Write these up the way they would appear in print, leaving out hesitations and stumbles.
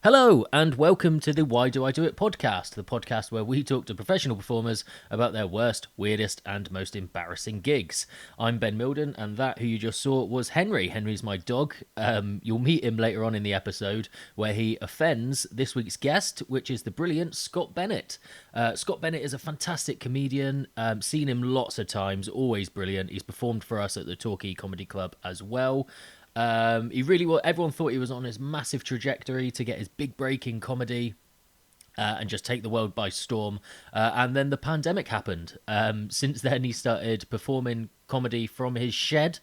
Hello, and welcome to the Why Do I Do It podcast, the podcast where we talk to professional performers about their worst, weirdest, and most embarrassing gigs. I'm Ben Milden, and that who you just saw was Henry. Henry's my dog. You'll meet him later on in the episode where he offends this week's guest, which is the brilliant Scott Bennett. Scott Bennett is a fantastic comedian. Seen him lots of times, always brilliant. He's performed for us at the Torquay Comedy Club as well. He really was. Everyone thought he was on his massive trajectory to get his big break in comedy and just take the world by storm. And then the pandemic happened. Since then, he started performing comedy from his shed.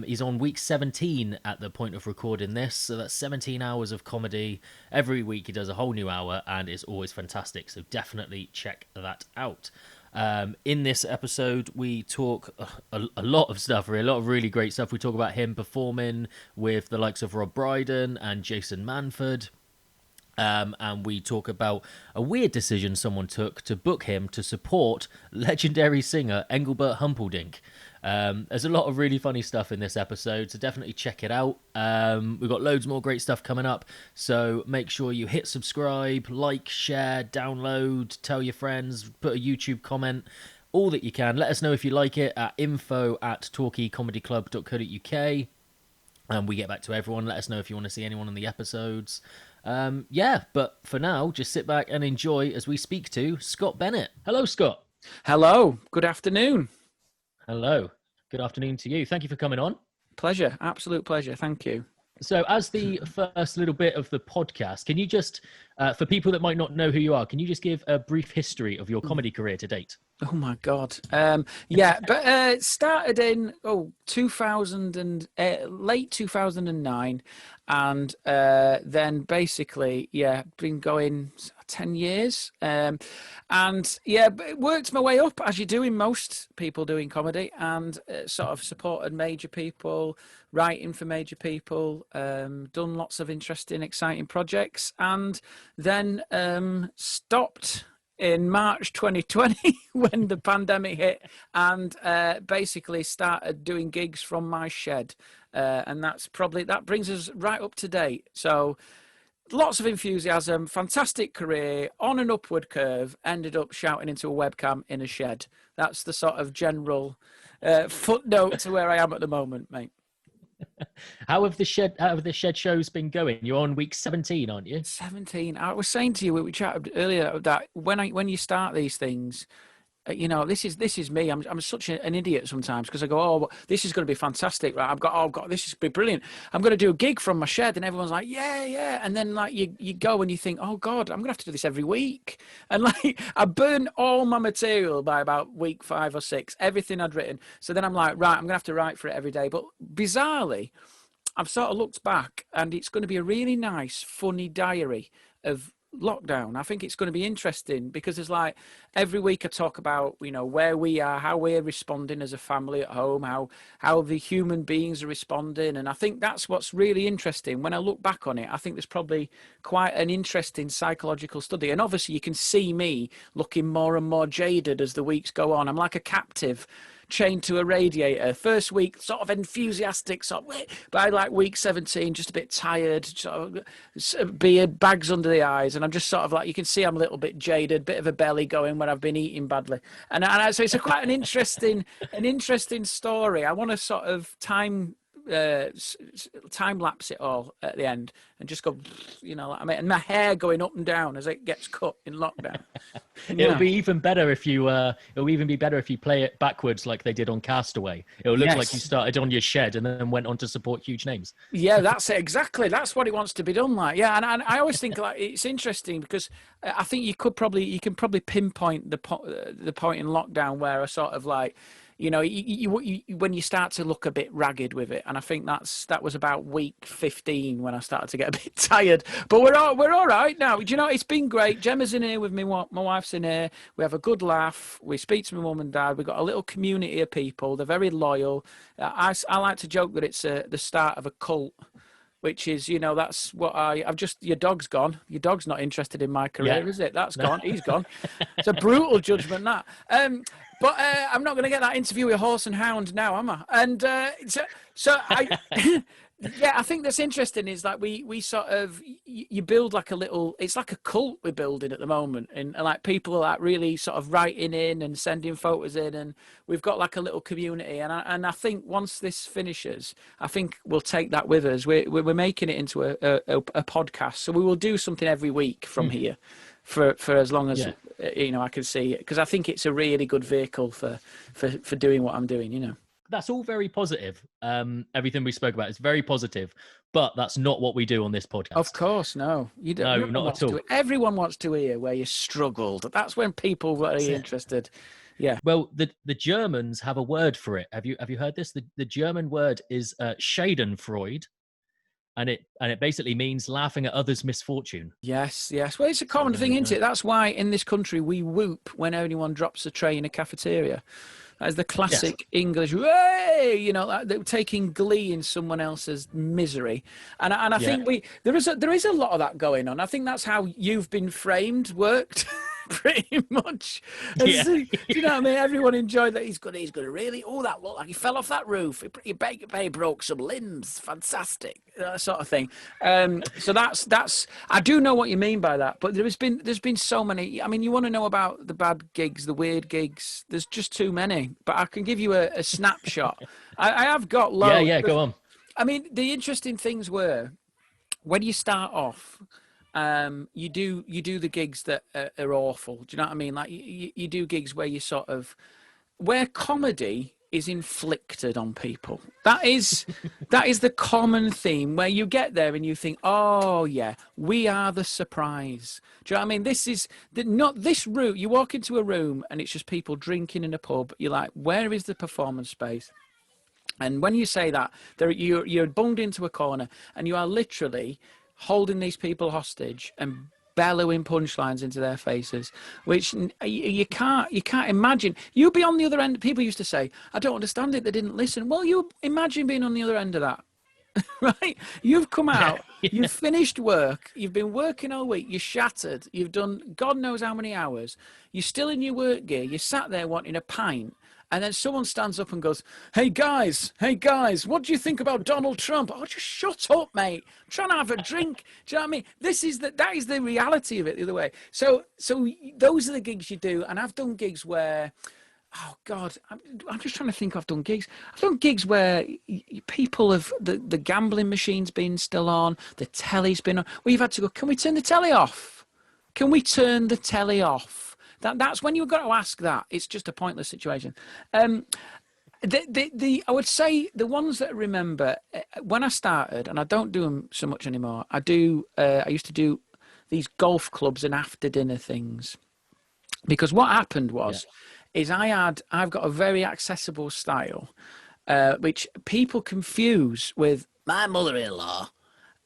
He's on week 17 at the point of recording this, so that's 17 hours of comedy. Every week he does a whole new hour, and it's always fantastic, so definitely check that out. In this episode, we talk a lot of stuff, really, a lot of really great stuff. We talk about him performing with the likes of Rob Brydon and Jason Manford. And we talk about a weird decision someone took to book him to support legendary singer Englebert Humperdinck. There's a lot of really funny stuff in this episode, so definitely check it out. We've got loads more great stuff coming up, so make sure you hit subscribe, like, share, download, tell your friends, put a YouTube comment, all that you can. Let us know if you like it at info@torquaycomedyclub.co.uk, and we get back to everyone. Let us know if you want to see anyone on the episodes. But for now, just sit back and enjoy as we speak to Scott Bennett. Hello, Scott. Hello. Good afternoon. Hello. Good afternoon to you. Thank you for coming on. Pleasure. Absolute pleasure. Thank you. So as the first little bit of the podcast, can you just, for people that might not know who you are, can you just give a brief history of your comedy career to date? Oh my God. It started in 2000 and late 2009, and then basically been going 10 years, but worked my way up as you do in most people doing comedy, and sort of supported major people, writing for major people, done lots of interesting, exciting projects, and then stopped in March 2020 when the pandemic hit, and basically started doing gigs from my shed, and that brings us right up to date. So lots of enthusiasm, fantastic career, on an upward curve, ended up shouting into a webcam in a shed. That's the sort of general footnote to where I am at the moment, mate. How have the shed shows been going? You're on week 17, aren't you? 17. I was saying to you, we chatted earlier, that when you start these things, this is me. I'm such an idiot sometimes, because I go, oh, this is going to be fantastic, right? I've got this is going to be brilliant. I'm going to do a gig from my shed, and everyone's like, yeah. And then like you go and you think, oh God, I'm going to have to do this every week. And like I burned all my material by about week 5 or 6, everything I'd written. So then I'm like, right, I'm going to have to write for it every day. But bizarrely, I've sort of looked back, and it's going to be a really nice, funny diary of lockdown. I think it's going to be interesting, because there's like every week I talk about where we are, how we're responding as a family at home, how the human beings are responding, and I think that's what's really interesting. When I look back on it, I think there's probably quite an interesting psychological study, and obviously you can see me looking more and more jaded as the weeks go on. I'm like a captive chained to a radiator. First week sort of enthusiastic, by like week 17 just a bit tired, sort of beard, bags under the eyes, and I'm just sort of like, you can see I'm a little bit jaded, bit of a belly going when I've been eating badly, and so it's quite an interesting story. I want to sort of time lapse it all at the end and just go, and my hair going up and down as it gets cut in lockdown. It'll be even better if you play it backwards like they did on Castaway. It'll look like you started on your shed and then went on to support huge names. Yeah, that's it, exactly. That's what it wants to be done like. Yeah, and I always think like it's interesting, because I think you can probably pinpoint the point in lockdown where I sort of like, when you start to look a bit ragged with it, and I think that was about week 15 when I started to get a bit tired. But we're all right now. It's been great. Gemma's in here with me. My wife's in here. We have a good laugh. We speak to my mum and dad. We've got a little community of people. They're very loyal. I like to joke that it's the start of a cult, which is, that's what your dog's gone. Your dog's not interested in my career, is it? That's gone. He's gone. It's a brutal judgment, that. But I'm not going to get that interview with Horse and Hound now, am I? And so I Yeah, I think that's interesting is like we sort of you build like a little, it's like a cult we're building at the moment, and like people are like really sort of writing in and sending photos in, and we've got like a little community, and I think once this finishes, I think we'll take that with us. We're making it into a podcast, so we will do something every week from here for as long as I can see it, because I think it's a really good vehicle for doing what I'm doing. That's all very positive. Everything we spoke about is very positive, but that's not what we do on this podcast. Of course, no. You don't. No, not at all. Everyone wants to hear where you struggled. That's when people are interested. Yeah. Well, the Germans have a word for it. Have you heard this? The German word is Schadenfreude, and it basically means laughing at others' misfortune. Yes. Well, it's a common thing, isn't it? That's why in this country we whoop when anyone drops a tray in a cafeteria. As the classic English, way, like they're taking glee in someone else's misery, and I think there is a lot of that going on. I think that's how you've been framed, worked. Pretty much. Do you know what I mean? Everyone enjoyed that. He's gonna really, that looked like he fell off that roof. He broke some limbs. Fantastic. That sort of thing. So that's I do know what you mean by that, but there's been so many. I mean, you want to know about the bad gigs, the weird gigs. There's just too many, but I can give you a snapshot. I have got loads. Yeah, go on. I mean, the interesting things were when you start off, you do the gigs that are awful. Do you know what I mean? Like you do gigs where you sort of, where comedy is inflicted on people. That is the common theme, where you get there and you think, oh yeah, we are the surprise. Do you know what I mean? This is not this room. You walk into a room and it's just people drinking in a pub. You're like, where is the performance space? And when you say that, you're bunged into a corner and you are literally holding these people hostage and bellowing punchlines into their faces, which you can't imagine. You'd be on the other end. People used to say, I don't understand it, they didn't listen. Well, you imagine being on the other end of that. Right? You've come out, you've finished work, you've been working all week, you're shattered, you've done God knows how many hours, you're still in your work gear, you sat there wanting a pint, and then someone stands up and goes, hey guys, what do you think about Donald Trump? Oh, just shut up, mate. I'm trying to have a drink. Do you know what I mean? That is the reality of it the other way. So those are the gigs you do. And I've done gigs where, oh God, I'm just trying to think. I've done gigs where people have, the gambling machine's been still on, the telly's been on. Well, you've had to go, can we turn the telly off? Can we turn the telly off? That's when you've got to ask that. It's just a pointless situation. I would say the ones that I remember when I started, and I don't do them so much anymore. I used to do these golf clubs and after dinner things, because what happened was, is I've got a very accessible style, which people confuse with my mother-in-law.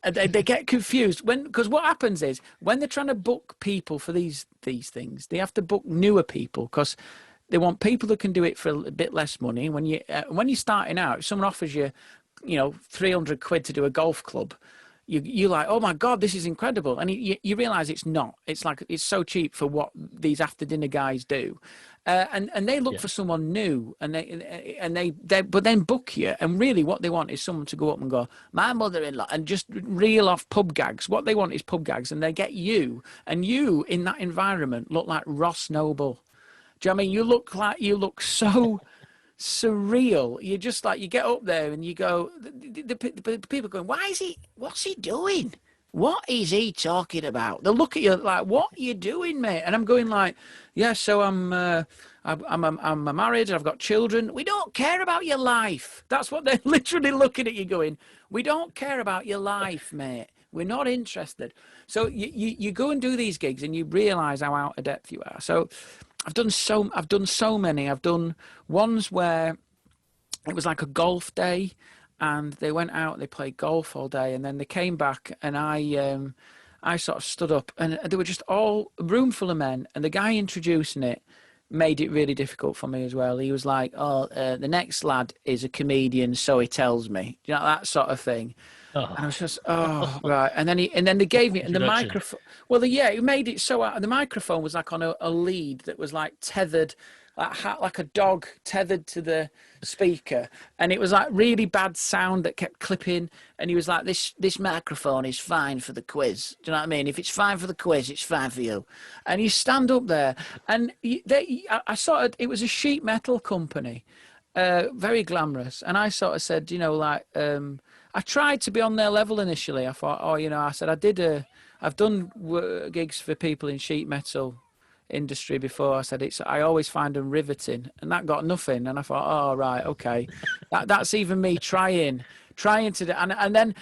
They get confused because what happens is when they're trying to book people for these things, they have to book newer people because they want people that can do it for a bit less money. When you're starting out, if someone offers you, 300 quid to do a golf club, you're like, oh my God, this is incredible, and you realise it's not. It's like it's so cheap for what these after dinner guys do, and they look for someone new, and they but then book you, and really what they want is someone to go up and go, my mother-in-law, and just reel off pub gags. What they want is pub gags, and they get you, and you in that environment look like Ross Noble. Do you know what I mean? You look so surreal. You just like, you get up there and you go, the people going, what's he doing? What is he talking about? They'll look at you like, what are you doing, mate? And I'm going like, yeah, so I'm married, I've got children. We don't care about your life. That's what they're literally looking at you going, we don't care about your life, mate. We're not interested. So you go and do these gigs and you realise how out of depth you are. So I've done so many. I've done ones where it was like a golf day, and they went out and they played golf all day, and then they came back, and I sort of stood up, and they were just all a room full of men, and the guy introducing it made it really difficult for me as well. He was like, "Oh, the next lad is a comedian, so he tells me," that sort of thing. Oh. And I was just, right. And then they gave me, and the microphone. Well, he made it so out. The microphone was like on a lead that was like tethered. like a dog tethered to the speaker, and it was like really bad sound that kept clipping. And he was like, "This microphone is fine for the quiz. Do you know what I mean? If it's fine for the quiz, it's fine for you." And you stand up there, and I sort of, it was a sheet metal company, very glamorous, and I sort of said, I tried to be on their level initially. I thought, I said I've done gigs for people in sheet metal industry before. I said I always find them riveting, and that got nothing. And I thought, oh right, okay, that's even me trying to do. And then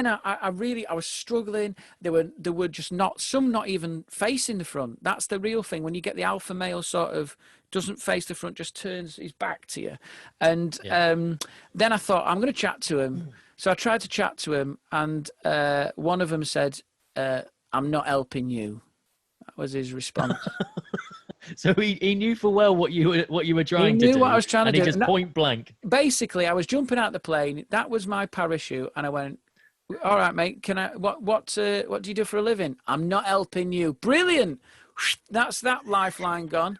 I was struggling. There were just not even facing the front. That's the real thing. When you get the alpha male sort of doesn't face the front, just turns his back to you. And then I thought, I'm going to chat to him. So I tried to chat to him, and one of them said, "I'm not helping you." That was his response. So he knew full well what you were trying to do. He knew what I was trying to do. And he just point blank. Basically, I was jumping out the plane. That was my parachute, and I went, "All right, mate. Can I? What do you do for a living?" "I'm not helping you." Brilliant. That's that lifeline gone.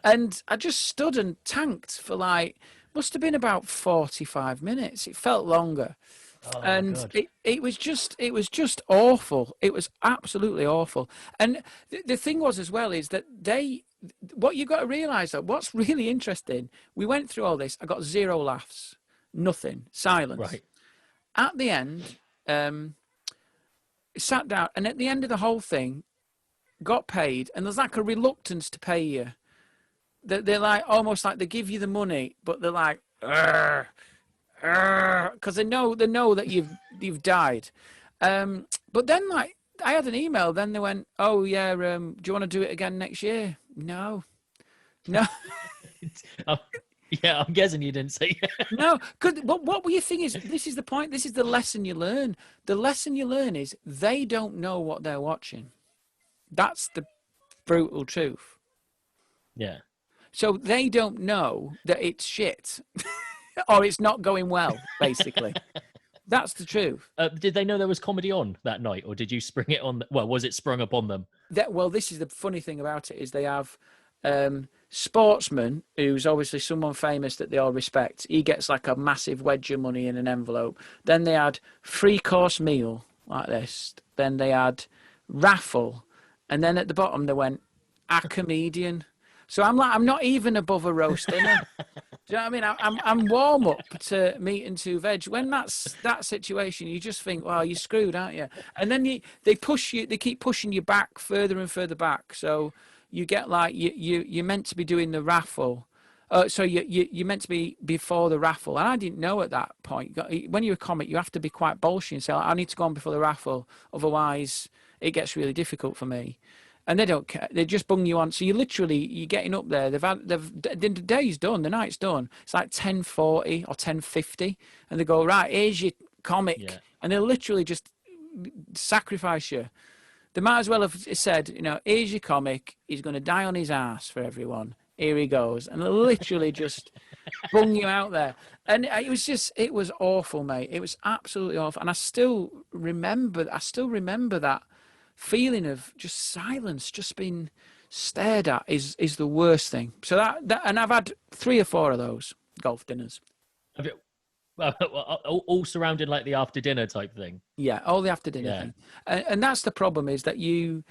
And I just stood and tanked for must have been about 45 minutes. It felt longer. Oh, and it was just awful. It was absolutely awful. And the thing was as well is that what you got to realize, that what's really interesting, we went through all this. I got 0 laughs, nothing, silence. Right. At the end, sat down, and at the end of the whole thing, got paid, and there's like a reluctance to pay you. They're like almost like they give you the money, but they're like, because they know that you've died. But then I had an email. Then they went, "Oh yeah, do you want to do it again next year?" No. Oh, yeah, I'm guessing you didn't say No. But what were you thinking? This is the point. This is the lesson you learn. The lesson you learn is they don't know what they're watching. That's the brutal truth. Yeah. So they don't know that it's shit or it's not going well, basically. That's the truth. Did they know there was comedy on that night, or did you spring it on? Well, was it sprung upon them? This is the funny thing about it, is they have Sportsman, who's obviously someone famous that they all respect. He gets like a massive wedge of money in an envelope. Then they had 3-course meal like this. Then they had raffle. And then at the bottom they went, a comedian. So I'm not even above a roast dinner. Do you know what I mean? I'm warm up to meat and 2 veg. When that's that situation, you just think, well, you're screwed, aren't you? And then they keep pushing you back further and further back. So you get you're meant to be doing the raffle. So you're meant to be before the raffle. And I didn't know at that point. When you're a comic, you have to be quite bolshy and say, I need to go on before the raffle. Otherwise, it gets really difficult for me. And they don't care. They just bung you on. So you're getting up there. The day's done. The night's done. It's like 10:40 or 10:50. And they go, right, here's your comic. Yeah. And they literally just sacrifice you. They might as well have said, here's your comic. He's going to die on his ass for everyone. Here he goes. And literally just bung you out there. And it was awful, mate. It was absolutely awful. And I still remember that feeling of just silence, just being stared at is the worst thing. So that and I've had 3 or 4 of those golf dinners. All surrounded like the after dinner type thing. Yeah, all the after dinner thing. And that's the problem, is that the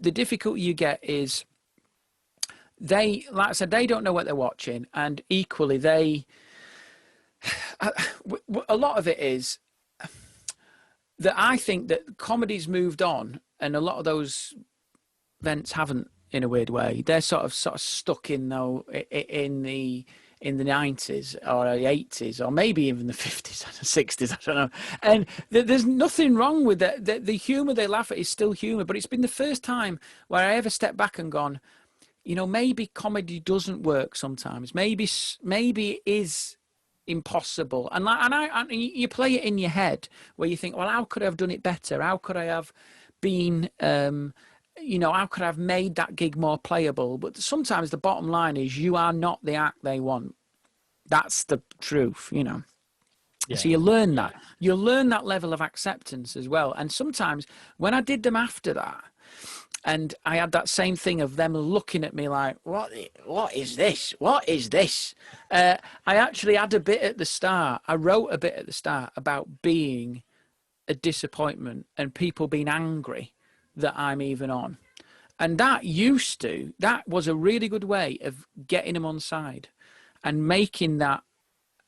difficulty you get is they, like I said, they don't know what they're watching, and equally a lot of it is that I think that comedy's moved on, and a lot of those events haven't, in a weird way. They're sort of stuck in the 90s or the 80s, or maybe even the 50s and the 60s, I don't know. And there's nothing wrong with that. The humour they laugh at is still humour, but it's been the first time where I ever stepped back and gone, maybe comedy doesn't work sometimes. Maybe it is impossible, and you play it in your head where you think, well, how could I have done it better? How could I have been how could I have made that gig more playable? But sometimes the bottom line is you are not the act they want. That's the truth. Yeah. So you learn that level of acceptance as well. And sometimes when I did them after that, And I had that same thing of them looking at me like, what is this? What is this? I actually had a bit at the start. I wrote a bit at the start about being a disappointment and people being angry that I'm even on. And that was a really good way of getting them on side and making that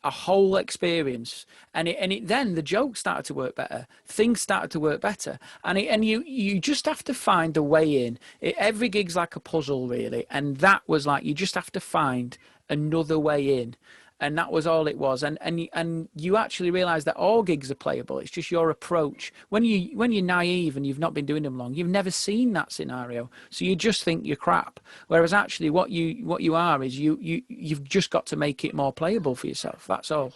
a whole experience. And then the jokes started to work better. Things started to work better. And you just have to find a way in. Every gig's like a puzzle, really. And that was like, you just have to find another way in. And that was all it was. And you actually realize that all gigs are playable. It's just your approach. When you're naive and you've not been doing them long, you've never seen that scenario. So you just think you're crap. Whereas actually what you are is you've just got to make it more playable for yourself. That's all,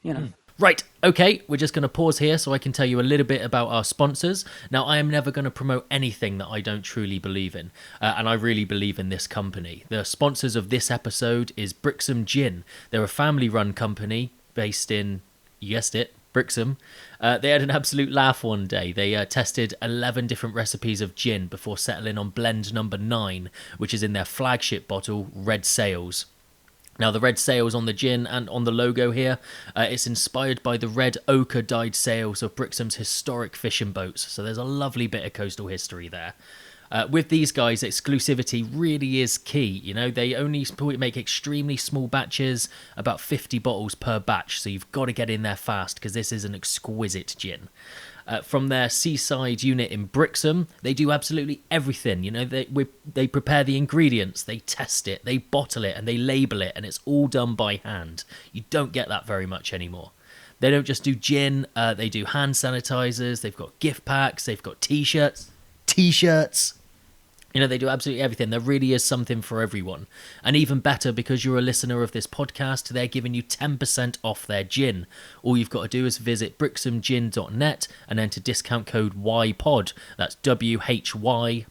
you know. Right, okay, we're just going to pause here so I can tell you a little bit about our sponsors. Now, I am never going to promote anything that I don't truly believe in, and I really believe in this company. The sponsors of this episode is Brixham Gin. They're a family-run company based in, you guessed it, Brixham. They had an absolute laugh one day. They tested 11 different recipes of gin before settling on blend number 9, which is in their flagship bottle, Red Sails. Now, the red sails on the gin and on the logo here, it's inspired by the red ochre-dyed sails of Brixham's historic fishing boats. So there's a lovely bit of coastal history there. With these guys, exclusivity really is key. You know, they only make extremely small batches, about 50 bottles per batch. So you've got to get in there fast because this is an exquisite gin. From their seaside unit in Brixham, they do absolutely everything. You know, they prepare the ingredients, they test it, they bottle it, and they label it, and it's all done by hand. You don't get that very much anymore. They don't just do gin, they do hand sanitizers, they've got gift packs, they've got t-shirts. You know, they do absolutely everything. There really is something for everyone. And even better, because you're a listener of this podcast, they're giving you 10% off their gin. All you've got to do is visit brixhamgin.net and enter discount code YPOD. That's WHYPOD,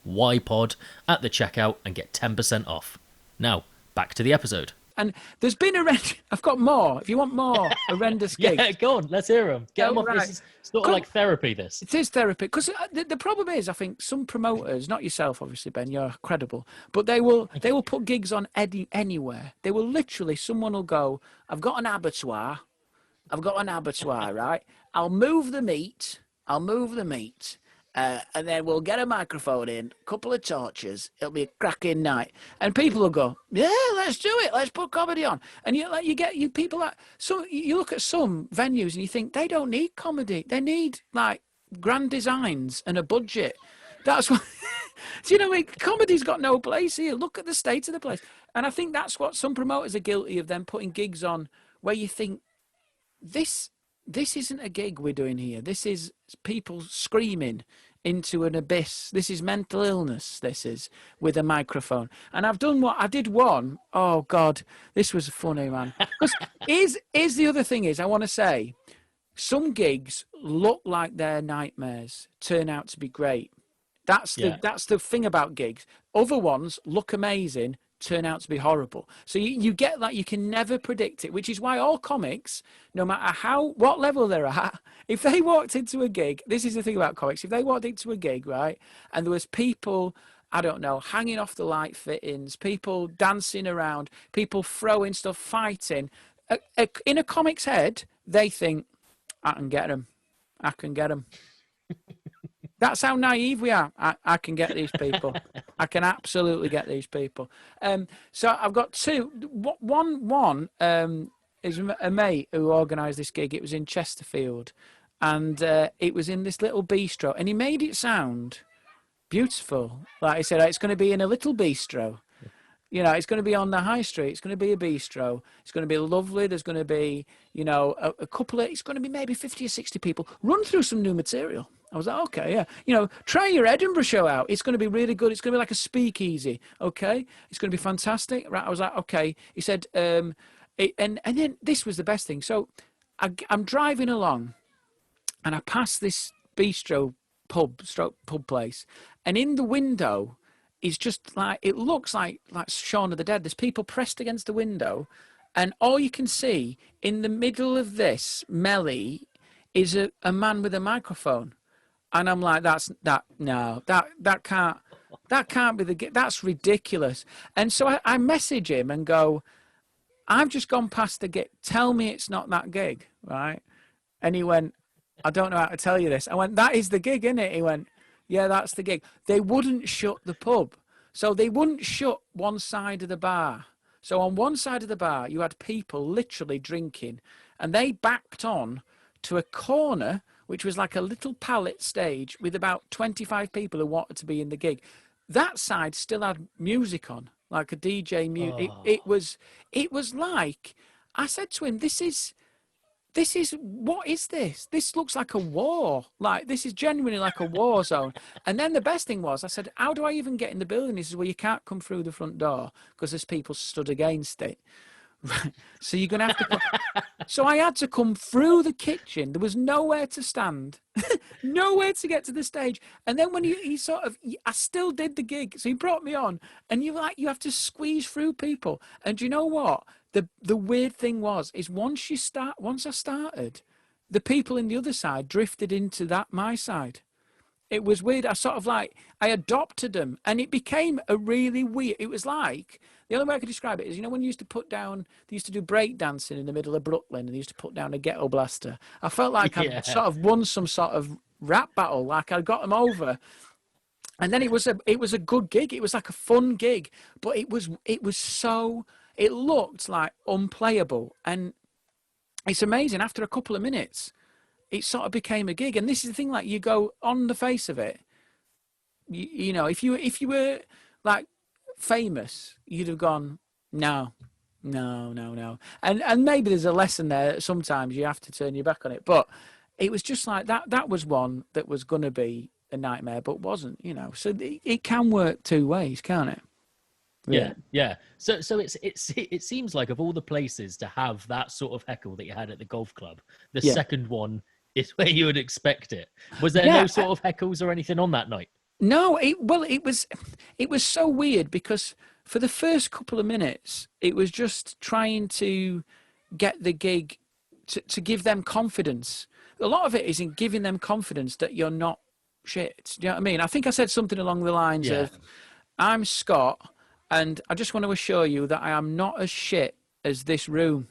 YPOD, at the checkout and get 10% off. Now, back to the episode. And there's been I've got more. If you want more horrendous gigs. Yeah, go on. Let's hear them. Get them off. Right. This is sort of like therapy, this. It is therapy. Because the problem is, I think some promoters, not yourself, obviously, Ben, you're credible, but they will put gigs on anywhere. They will literally, someone will go, I've got an abattoir, right? I'll move the meat. And then we'll get a microphone in, a couple of torches. It'll be a cracking night, and people will go, "Yeah, let's do it. Let's put comedy on." And you people that you look at some venues and you think they don't need comedy. They need like grand designs and a budget. That's what. Do you know what I mean? Comedy's got no place here. Look at the state of the place, and I think that's what some promoters are guilty of. Them putting gigs on where you think this isn't a gig we're doing here. This is people screaming into an abyss. This is mental illness. This is with a microphone. And I did one. Oh God, this was funny, man. Because here's the other thing is, I want to say, some gigs look like they're nightmares, turn out to be great. That's the thing about gigs. Other ones look amazing, turn out to be horrible. So you get that. You can never predict it, which is why all comics, no matter what level they're at, if they walked into a gig, this is the thing about comics, if they walked into a gig, right, and there was people, I don't know, hanging off the light fittings, people dancing around, people throwing stuff, fighting, in a comic's head, they think, I can get them. That's how naive we are. I can get these people. I can absolutely get these people. So I've got two. One is a mate who organised this gig. It was in Chesterfield, and it was in this little bistro, and he made it sound beautiful. Like I said, it's going to be in a little bistro. You know, it's going to be on the high street. It's going to be a bistro. It's going to be lovely. There's going to be, you know, a couple of, it's going to be maybe 50 or 60 people. Run through some new material. I was like, okay, yeah. You know, try your Edinburgh show out. It's going to be really good. It's going to be like a speakeasy, okay? It's going to be fantastic. Right, I was like, okay. He said, and then this was the best thing. So I'm driving along, and I pass this bistro pub place, and in the window is just like, it looks like Shaun of the Dead. There's people pressed against the window, and all you can see in the middle of this melee is a man with a microphone. And I'm like, that can't be the gig. That's ridiculous. And so I message him and go, I've just gone past the gig. Tell me it's not that gig, right? And he went, I don't know how to tell you this. I went, that is the gig, isn't it? He went, yeah, that's the gig. They wouldn't shut the pub. So they wouldn't shut one side of the bar. So on one side of the bar, you had people literally drinking, and they backed on to a corner, which was like a little pallet stage with about 25 people who wanted to be in the gig. That side still had music on, like a DJ music. Oh. It was like, I said to him, what is this? This looks like a war. Like, this is genuinely like a war zone. And then the best thing was, I said, how do I even get in the building? He says, well, you can't come through the front door because there's people stood against it. Right. So you're going to have to come. So I had to come through the kitchen. There was nowhere to stand, nowhere to get to the stage. And then when I still did the gig. So he brought me on, and you have to squeeze through people. And do you know what? The weird thing is once I started, the people in the other side drifted into my side. It was weird. I adopted them, and it became a really weird. It was like, the only way I could describe it is, when you used to they used to do break dancing in the middle of Brooklyn, and they used to put down a ghetto blaster. I felt like I'd sort of won some sort of rap battle, like I got them over. And then it was a good gig. It was like a fun gig, but it looked like unplayable. And it's amazing. After a couple of minutes, it sort of became a gig. And this is the thing, like, you go on the face of it, if you were like famous, you'd have gone, no. And maybe there's a lesson there. Sometimes you have to turn your back on it. But it was just like that was one that was going to be a nightmare, but wasn't, So it can work two ways, can't it? Yeah. So it seems like, of all the places to have that sort of heckle that you had at the golf club, the second one is where you would expect it. Was there no sort of heckles or anything on that night? No, it was so weird, because for the first couple of minutes, it was just trying to get the gig to give them confidence. A lot of it is in giving them confidence that you're not shit. Do you know what I mean? I think I said something along the lines of, I'm Scott, and I just want to assure you that I am not as shit as this room.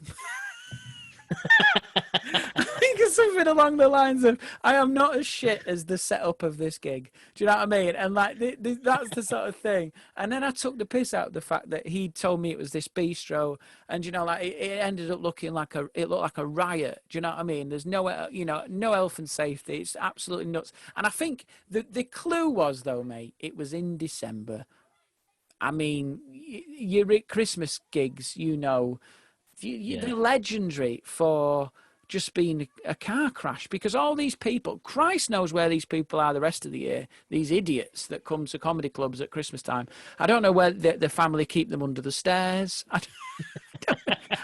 I think it's something along the lines of, I am not as shit as the setup of this gig. Do you know what I mean? And like, that's the sort of thing. And then I took the piss out of the fact that he told me it was this bistro, and like it ended up looking like a riot. Do you know what I mean? There's no health and safety. It's absolutely nuts. And I think the clue was, though, mate, it was in December. I mean, you're at Christmas gigs, they're legendary for just being a car crash, because all these people, Christ knows where these people are the rest of the year, these idiots that come to comedy clubs at Christmas time. I don't know where their family keep them under the stairs.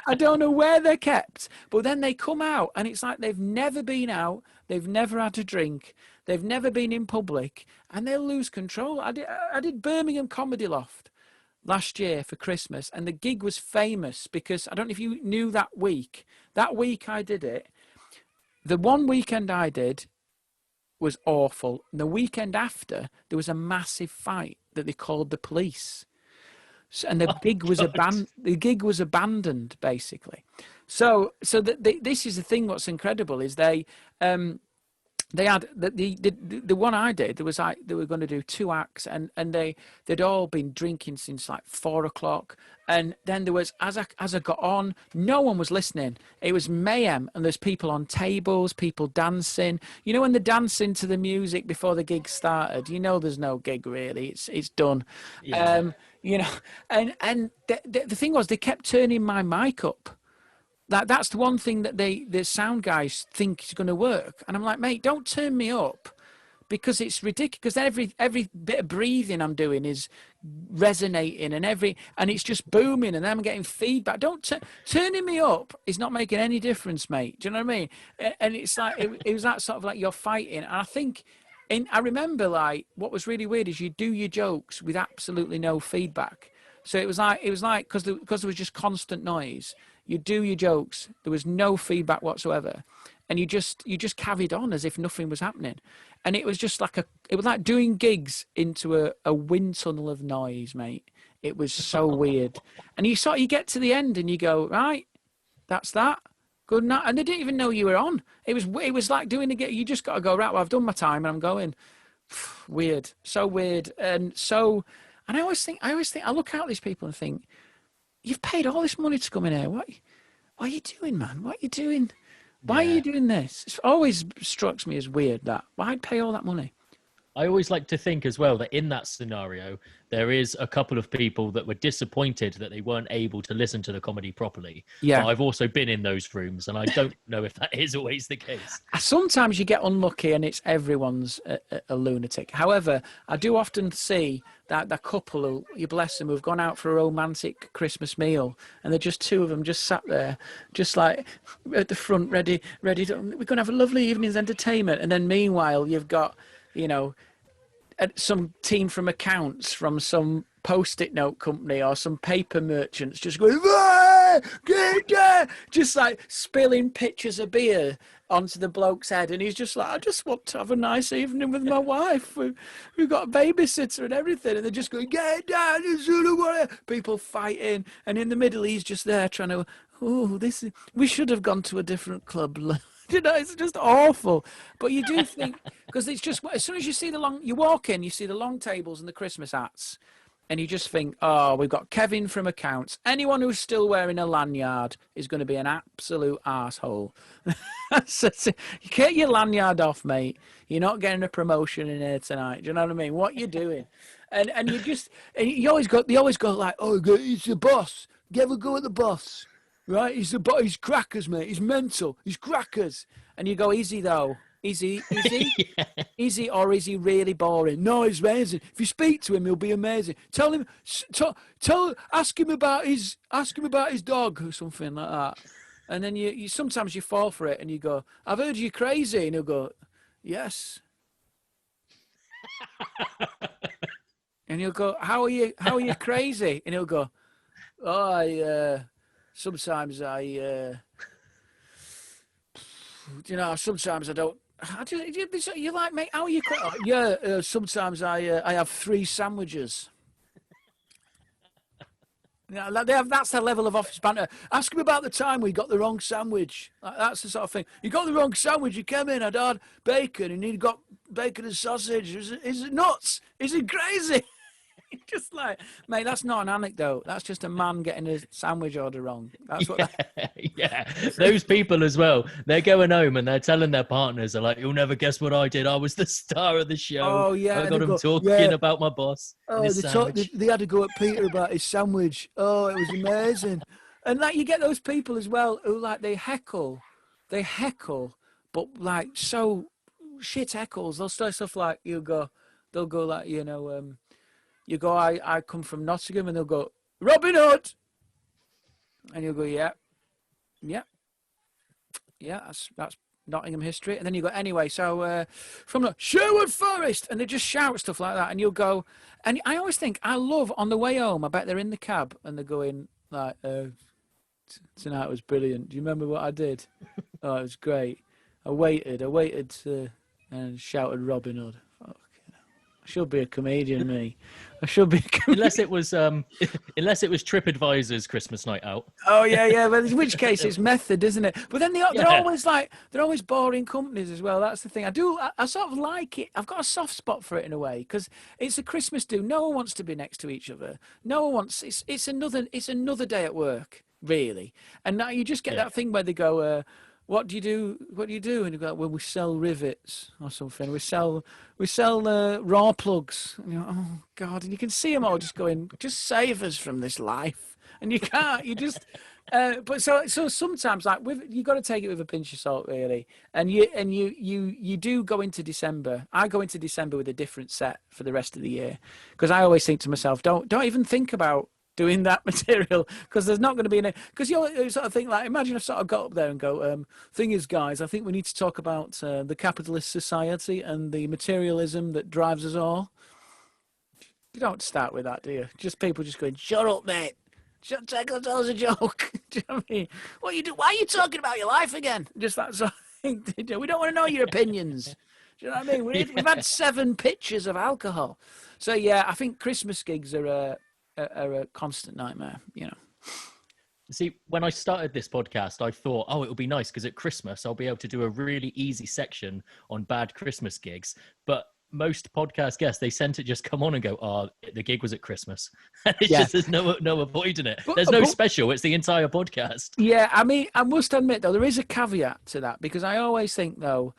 I don't know where they're kept, but then they come out and it's like they've never been out, they've never had a drink, they've never been in public, and they'll lose control. I did Birmingham Comedy Loft last year for Christmas, and the gig was famous because, I don't know if you knew, that week I did it, the one weekend I did was awful. And the weekend after, there was a massive fight that they called the police. So, and the gig was abandoned, basically. So this is the thing. What's incredible is they had the one I did. There was like, they were going to do 2 acts, and they'd all been drinking since like 4 o'clock. And then there was, as I got on, no one was listening. It was mayhem, and there's people on tables, people dancing. When they're dancing to the music before the gig started, there's no gig really. It's done. Yeah. And the thing was, they kept turning my mic up. That's the one thing that the sound guys think is going to work. And I'm like, mate, don't turn me up, because it's ridiculous. Because every bit of breathing I'm doing is resonating, and it's just booming, and then I'm getting feedback. Turning me up is not making any difference, mate. Do you know what I mean? And it's like, it was that sort of like, you're fighting. And I think, I remember, like, what was really weird is you do your jokes with absolutely no feedback. So it was like, because there was just constant noise. You do your jokes, there was no feedback whatsoever, and you just carried on as if nothing was happening. and it was just like it was like doing gigs into a wind tunnel of noise, mate. It was so weird. And you get to the end and you go, right, that's that. Good night. And they didn't even know you were on. It was like doing a gig. You just got to go, right, well, I've done my time and I'm going. Weird. So weird. And I always think, I look out at these people and think, you've paid all this money to come in here. What are you doing, man? What are you doing? Why are you doing this? It always strikes me as weird that why'd pay all that money? I always like to think as well that in that scenario, there is a couple of people that were disappointed that they weren't able to listen to the comedy properly. Yeah. But I've also been in those rooms, and I don't know if that is always the case. Sometimes you get unlucky and it's everyone's a lunatic. However, I do often see that the couple who, you bless them, who've gone out for a romantic Christmas meal, and they're just two of them just sat there, just like at the front, ready to, we're going to have a lovely evening's entertainment. And then meanwhile, you've got, some team from accounts from some post-it note company or some paper merchants just going, just like spilling pitchers of beer onto the bloke's head. And he's just like, I just want to have a nice evening with my wife. We've got a babysitter and everything. And they're just going, get down, people fighting. And in the middle, he's just there trying to, we should have gone to a different club. It's just awful. But you do think, because it's just, as soon as you see you walk in, you see the long tables and the Christmas hats, and you just think, oh, we've got Kevin from accounts. Anyone who's still wearing a lanyard is going to be an absolute arsehole. You get your lanyard off, mate. You're not getting a promotion in here tonight. Do you know what I mean? What you doing? And you always go like, oh, he's the boss. You ever go at the boss? Right, he's crackers, mate. He's mental. He's crackers. And you go, easy though. Easy. Yeah. Easy, or is he really boring? No, he's amazing. If you speak to him, he'll be amazing. Tell him, ask him about his dog or something like that. And then you sometimes you fall for it and you go, I've heard you're crazy. And he'll go, yes. And you'll go, how are you crazy? And he'll go, oh, sometimes sometimes I don't. You're like, mate, how are you? Sometimes I have 3 sandwiches. That's the level of office banter. Ask him about the time we got the wrong sandwich. That's the sort of thing. You got the wrong sandwich. You came in, I'd had bacon, and he'd got bacon and sausage. Is it nuts? Is it crazy? Just like, mate, that's not an anecdote. That's just a man getting his sandwich order wrong. That's what. Yeah. Those people as well. They're going home and they're telling their partners, they're like, "You'll never guess what I did. I was the star of the show. Oh yeah, I got him talking about my boss." Oh, they had to go at Peter about his sandwich. Oh, it was amazing. And like, you get those people as well who like they heckle, but like so shit heckles. They'll say stuff like they'll go like you go, I come from Nottingham, and they'll go, Robin Hood. And you'll go, yeah, that's Nottingham history. And then you go, anyway, so from the Sherwood Forest, and they just shout stuff like that. And you'll go, and I always think, I love on the way home, I bet they're in the cab and they're going like, tonight was brilliant. Do you remember what I did? Oh, it was great. I waited and shouted Robin Hood. I should be a comedian, me. I should be a comedian. Unless it was TripAdvisor's Christmas night out. Oh yeah. Well, in which case it's method, isn't it? But then they're always boring companies as well. That's the thing. I sort of like it. I've got a soft spot for it in a way because it's a Christmas do. No one wants to be next to each other. No one wants. It's another day at work, really. And now you just get that thing where they go. What do you do? And you go, well, we sell rivets or something. We sell raw plugs. And you're, oh God! And you can see them all just going, just save us from this life. And you can't. You just. But so sometimes like you got to take it with a pinch of salt, really. And you do go into December. I go into December with a different set for the rest of the year because I always think to myself, don't even think about doing that material because there's not going to be any, because you sort of think like, imagine if I sort of got up there and go, thing is, guys, I think we need to talk about the capitalist society and the materialism that drives us all. You don't start with that, do you? Just people just going, shut up, mate. Take us as a joke. Do you know what I mean? What you do? Why are you talking about your life again? Just that sort of thing. We don't want to know your opinions. Do you know what I mean? We've had 7 pitchers of alcohol. So yeah, I think Christmas gigs are a constant nightmare. You know. See, when I started this podcast, I thought, oh, it'll be nice because at Christmas I'll be able to do a really easy section on bad Christmas gigs. But most podcast guests, they tend to just come on and go, oh, the gig was at Christmas. And it's just, there's no avoiding it. There's no special. It's the entire podcast. Yeah, I mean, I must admit, though, there is a caveat to that because I always think, though,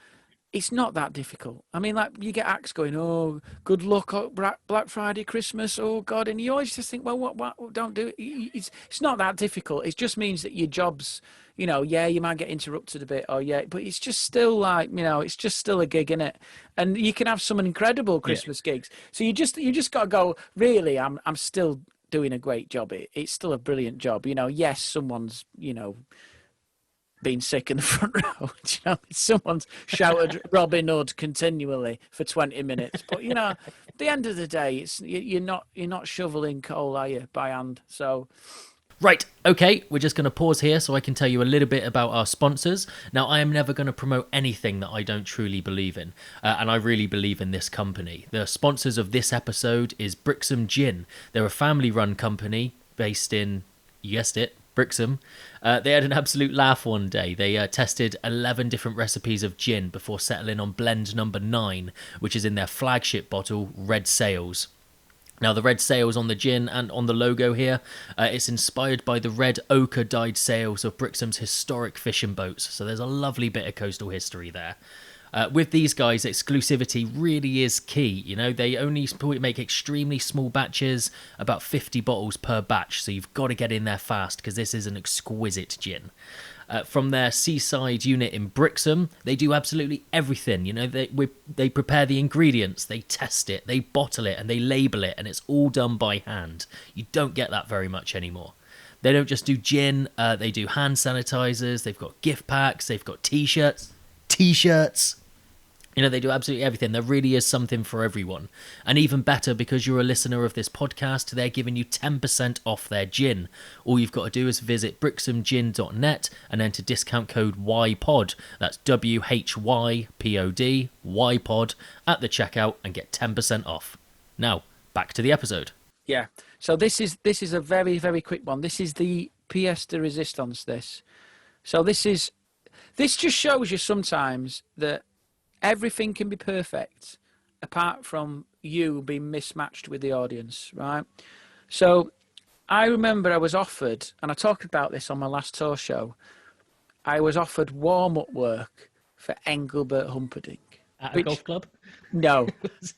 it's not that difficult. I mean, like, you get acts going, oh, good luck, oh, Black Friday, Christmas, oh, God. And you always just think, well, what don't do it. It's not that difficult. It just means that your job's, you know, yeah, you might get interrupted a bit, or yeah, but it's just still like, you know, it's just still a gig, innit? And you can have some incredible Christmas gigs. So you just got to go, really, I'm still doing a great job. It's still a brilliant job. You know, yes, someone's, you know, been sick in the front row. You know, someone's shouted Robin Hood continually for 20 minutes. But you know, at the end of the day, it's you're not shoveling coal, are you, by hand? So. Right, okay, we're just going to pause here so I can tell you a little bit about our sponsors. Now, I am never going to promote anything that I don't truly believe in, and I really believe in this company. The sponsors of this episode is Brixham Gin. They're a family-run company based in, you guessed it, Brixham. They had an absolute laugh one day. They tested 11 different recipes of gin before settling on blend number 9, which is in their flagship bottle, Red Sails. Now, the red sails on the gin and on the logo here, it's inspired by the red ochre dyed sails of Brixham's historic fishing boats. So there's a lovely bit of coastal history there. With these guys, exclusivity really is key. You know, they only make extremely small batches, about 50 bottles per batch. So you've got to get in there fast because this is an exquisite gin. From their seaside unit in Brixham, they do absolutely everything. You know, they prepare the ingredients, they test it, they bottle it, and they label it, and it's all done by hand. You don't get that very much anymore. They don't just do gin, they do hand sanitizers, they've got gift packs, they've got t-shirts. You know, they do absolutely everything. There really is something for everyone. And even better, because you're a listener of this podcast, they're giving you 10% off their gin. All you've got to do is visit brixhamgin.net and enter discount code YPOD. That's WHYPOD, YPOD, at the checkout and get 10% off. Now, back to the episode. Yeah. So this is a very, very quick one. This is the pièce de résistance, this. So this just shows you sometimes that everything can be perfect apart from you being mismatched with the audience, right? So I remember I was offered, and I talked about this on my last tour show, I was offered warm-up work for Englebert Humperdinck. At a golf club? No.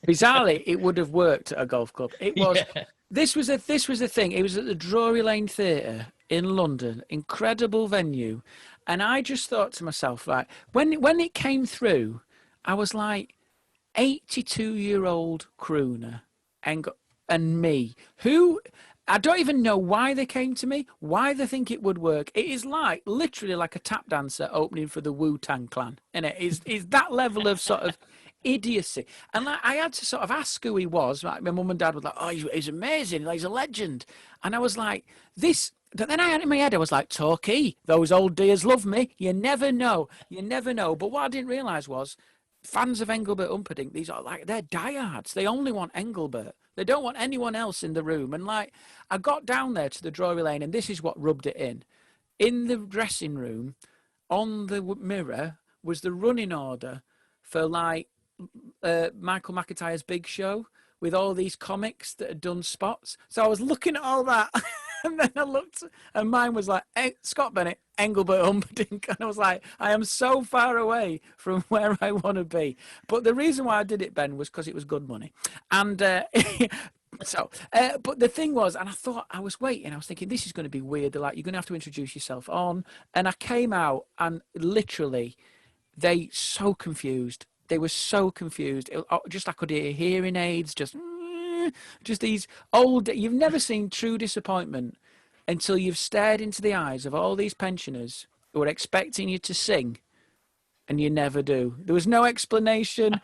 Bizarrely, it would have worked at a golf club. It was. Yeah. This was the thing. It was at the Drury Lane Theatre in London, incredible venue. And I just thought to myself, like, when it came through, I was like, 82-year-old crooner and me, who, I don't even know why they came to me, why they think it would work. It is like, literally like a tap dancer opening for the Wu-Tang Clan. And it is that level of sort of idiocy. And like, I had to sort of ask who he was. Like, my mum and dad were like, oh, he's amazing. Like, he's a legend. And I was like, this... But then I had in my head, I was like, Torquay, those old dears love me. You never know. You never know. But what I didn't realise was, fans of Englebert Humperdinck, these are like, they're diehards. They only want Englebert. They don't want anyone else in the room. And like, I got down there to the Drury Lane, and this is what rubbed it in. In the dressing room, on the mirror, was the running order for like Michael McIntyre's Big Show with all these comics that had done spots. So I was looking at all that. And then I looked, and mine was like, Scott Bennett, Englebert Humperdinck. And I was like, I am so far away from where I want to be. But the reason why I did it, Ben, was because it was good money. And but the thing was, and I thought, I was waiting, I was thinking, this is going to be weird. They're like, you're going to have to introduce yourself on. And I came out, and literally, they so confused. They were so confused. Just I could hear hearing aids, just these old, you've never seen true disappointment until you've stared into the eyes of all these pensioners who are expecting you to sing and you never do. There was no explanation.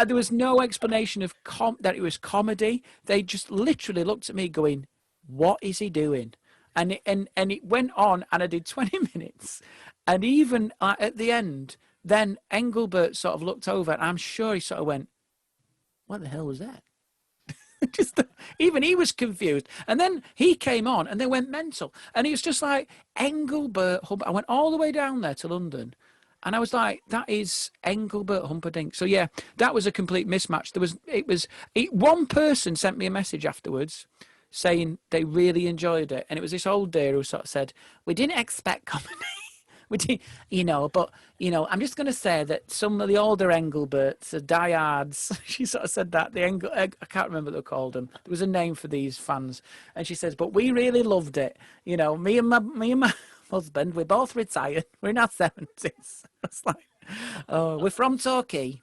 There was no explanation of that it was comedy. They just literally looked at me going, what is he doing? And it went on, and I did 20 minutes. And even at the end, then Engelbert sort of looked over, and I'm sure he sort of went, "What the hell was that?" Just even he was confused, and then he came on, and they went mental, and he was just like Engelbert Humperdinck. I went all the way down there to London, and I was like, "That is Engelbert Humperdinck." So yeah, that was a complete mismatch. One person sent me a message afterwards saying they really enjoyed it, and it was this old dear who sort of said, "We didn't expect comedy." But I'm just going to say that some of the older Engelberts are diehards. She sort of said that I can't remember what they called them. There was a name for these fans, and she says, "But we really loved it. Me and my husband, we're both retired. We're in our 70s." It's like, oh, we're from Torquay.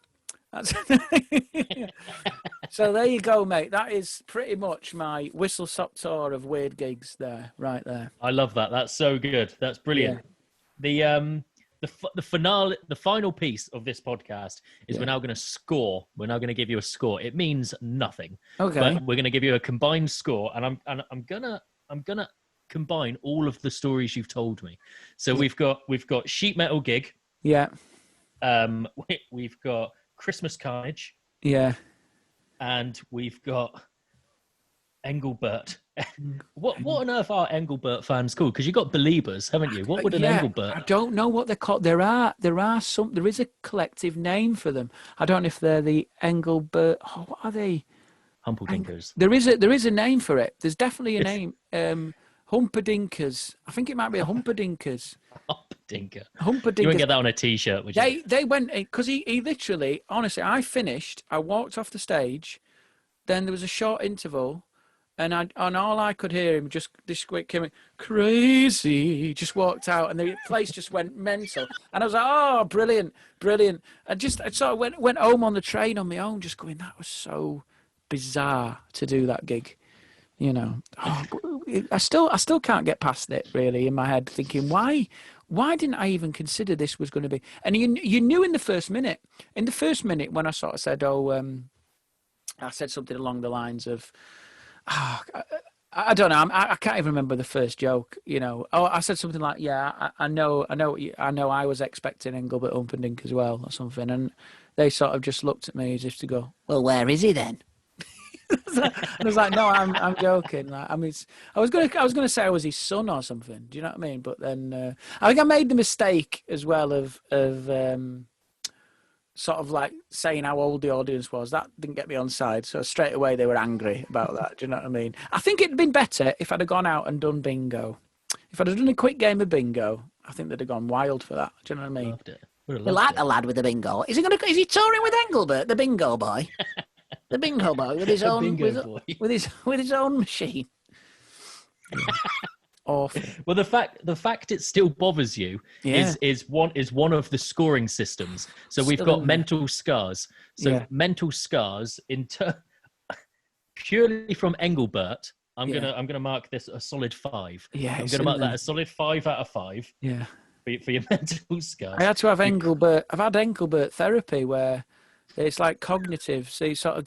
So there you go, mate. That is pretty much my whistle-stop tour of weird gigs there, right there. I love that. That's so good. That's brilliant. Yeah. The final piece of this podcast is we're now going to score. We're now going to give you a score. It means nothing. Okay. But we're going to give you a combined score, and I'm gonna combine all of the stories you've told me. So we've got sheet metal gig. Yeah. We've got Christmas Carnage. Yeah. And we've got Engelbert. What on earth are Engelbert fans called? Because you've got Beliebers, haven't you? What would an Engelbert? I don't know what they're called. There is a collective name for them. I don't know if they're the Engelbert. Oh, what are they? Humperdinkers. There is a name for it. There's definitely a name. Humperdinkers. I think it might be a Humperdinkers. Humperdinkers. You wouldn't get that on a T-shirt, would you? They went, because he literally, honestly, I finished. I walked off the stage. Then there was a short interval. And all I could hear him just this quick came in, crazy. Just walked out, and the place just went mental. And I was like, "Oh, brilliant!" And I sort of went home on the train on my own, just going, "That was so bizarre to do that gig." I still can't get past it really in my head, thinking why didn't I even consider this was going to be? And you knew in the first minute when I sort of said, I said something along the lines of. I don't know. I can't even remember the first joke. I said something like, "Yeah, I know. I was expecting Engelbert Humperdinck as well, or something." And they sort of just looked at me as if to go, "Well, where is he then?" And I was like, "No, I'm joking." Like, I mean, I was gonna say I was his son or something. Do you know what I mean? But then I think I made the mistake as well of sort of like saying how old the audience was. That didn't get me on side. So straight away they were angry about that. Do you know what I mean? I think it'd been better if I'd have gone out and done bingo. If I'd have done a quick game of bingo, I think they'd have gone wild for that. Do you know what I mean? Loved it. We like the lad with the bingo. Is he touring with Engelbert, the bingo boy? The bingo boy with his own with his own machine. Awful. Well, the fact it still bothers you is one of the scoring systems. So we've got mental scars. So mental scars purely from Engelbert. I'm gonna mark this a solid 5. Yeah, I'm gonna mark that a solid 5 out of 5. Yeah. For your mental scars. I had to have Engelbert. I've had Engelbert therapy where it's like cognitive. So you sort of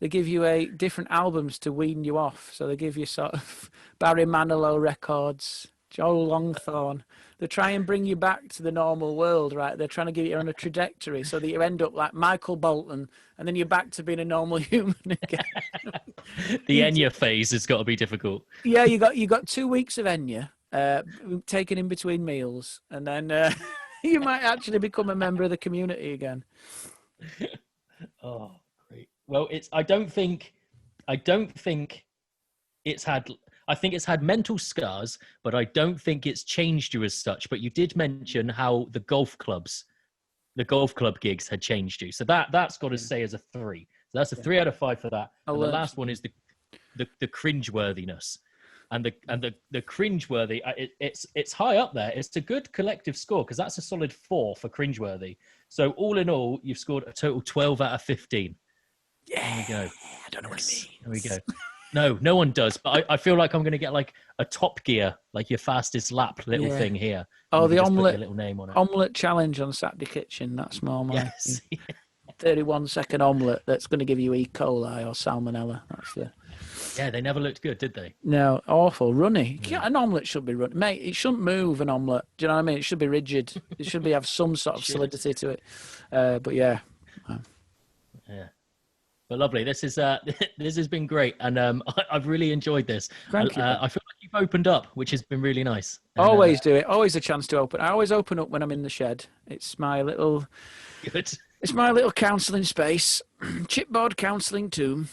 they give you different albums to wean you off. So they give you sort of Barry Manilow records, Joe Longthorne. They try and bring you back to the normal world, right? They're trying to get you on a trajectory so that you end up like Michael Bolton, and then you're back to being a normal human again. The Enya phase has got to be difficult. Yeah, you got 2 weeks of Enya, taken in between meals, and then you might actually become a member of the community again. Oh. Well, I think it's had mental scars, but I don't think it's changed you as such. But you did mention how the golf club gigs had changed you. So that's got to say as a 3. So that's a 3 out of 5 for that. And the last one is the cringeworthiness. And the cringeworthy, it's high up there. It's a good collective score because that's a solid 4 for cringeworthy. So all in all, you've scored a total 12 out of 15. Yeah, there we go. I don't know what it means. There we go. No one does. But I feel like I'm going to get like a Top Gear, like your fastest lap little thing here. Oh, the omelette little name on it. Omelette challenge on Saturday Kitchen. That's more my 31-second omelette that's going to give you E. coli or salmonella. That's the Yeah, they never looked good, did they? No, awful, runny. An omelette should be runny, mate. It shouldn't move. An omelette. Do you know what I mean? It should be rigid. It should have some sort of solidity to it. But yeah. Yeah. But lovely. This is this has been great, and I've really enjoyed this. Thank you. I feel like you've opened up, which has been really nice. And, Always do it. Always a chance to open. I always open up when I'm in the shed. It's my little. Good. It's my little counselling space. Chipboard counselling too.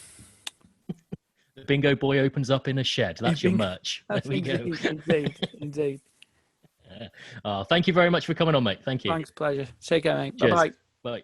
The bingo boy opens up in a shed. That's your merch. There we go. Indeed. Thank you very much for coming on, mate. Thank you. Thanks, pleasure. Take care, mate. Cheers. Bye-bye. Bye.